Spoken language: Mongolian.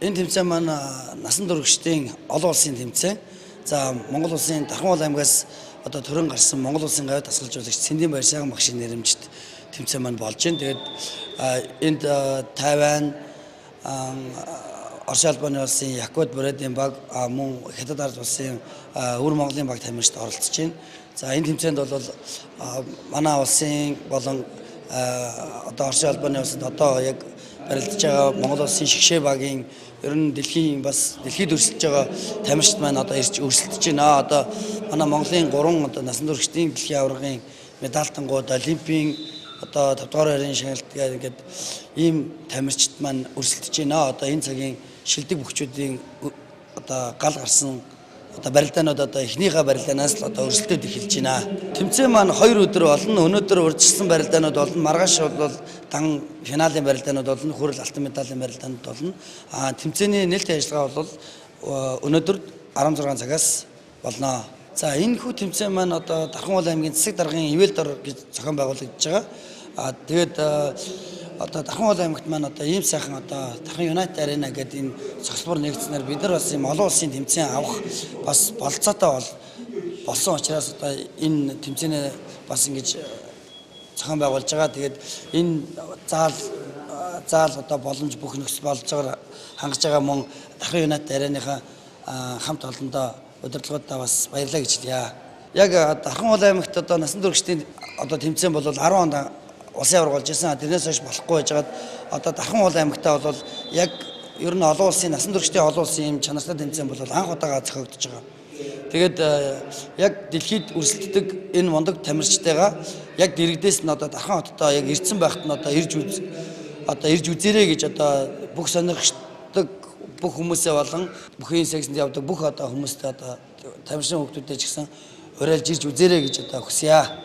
Энэ тэмцээн маань насан туршидын олон улсын тэмцээн. За Монгол улсын Дархан аймгаас одоо төрөн гарсан Монгол улсын гавь дасгалжуулагч Цэндийн баяр сайхан багшийн нэрэмжит тэмцээн маань болж байна. Тэгээд энд Тайван, Орос улбаны улсын Якут Брэдийн баг мөн Хятад ард улсын Өвөр Монголын баг тамирчид оролцож байна. За энэ тэмцээнд бол манай улсын болон одоо Орос улбаны улсад одоо яг барилдаж байгаа Монгол улсын шигшээ багийн ер нь дэлхийд өрсөлдөж байгаа тамирчид маань одоо ирж өрсөлдөж байна. Одоо манай Монголын 3 одоо насан туршидын дэлхийн аваргын медальтангууд Олимпийн одоо 5 дугаар байрын шагналт гэдэг ийм тамирчид маань өрсөлдөж байна. Одоо энэ цагийн шилдэг бүхчүүдийн одоо гал гарсан одоо барилдаанууд одоо эхнийхээ барилдаанаас л одоо өрсөлдөд эхэлж байна. Тэмцээн маань 2 өдөр болно. Өнөөдөр урьдчилсан барилдаанууд болно. Маргааш бол дан финалийн барилдаанууд болно. Хүрэл алтан медалийн барилдаанууд болно. Тэмцээний нээлттэй ажиллагаа бол өнөөдөр 16 цагаас болно. За энэ хүү тэмцээн маань одоо Дархан аймгийн Засаг даргын ивэл дор гэж зохион байгуулагдж байгаа. Тэгээд одоо Дархан аймагт маань одоо ийм сайхан одоо Дархан United Arena гэдэг энэ цогцлбор нэгдснээр бид нар бас ийм олон улсын тэмцээн авах бас болцоотой болсон учраас одоо энэ тэмцээнээ бас ингэж зохион байгуулж байгаа. Тэгээд энэ заал одоо боломж бүх нөхцөл болцоогоор хангаж байгаа мөн Дархан United Arena-ныхаа хамт олондоо удирдлагуудаа бас баярлалаа гэж хэлье. Яг Дархан аймагт одоо насан туршидын одоо тэмцээн бол 10 онд улсын аварга болж ирсэн. Тэрнээс хойш болохгүй байжгаад одоо Дархан аймагтаа бол яг ер нь олон улсын насан туршидын олон улсын юм чанартай тэмцээн бол анх удаага зохиогдож байгаа. Тэгээд яг дэлхийд өрсөлддөг энэ мундаг тамирчтайгаа яг дэрэгдээс нь одоо Дархан хотод яг ирсэн байхад нь одоо ирж үзээрэй гэж одоо бүх сонирхдаг бүх хүмүүсээ болон бүхэн секцэнд явдаг бүх одоо хүмүүстэй одоо тамирчин хүмүүстэй ч гэсэн уриалж ирж үзээрэй гэж одоо хүсье.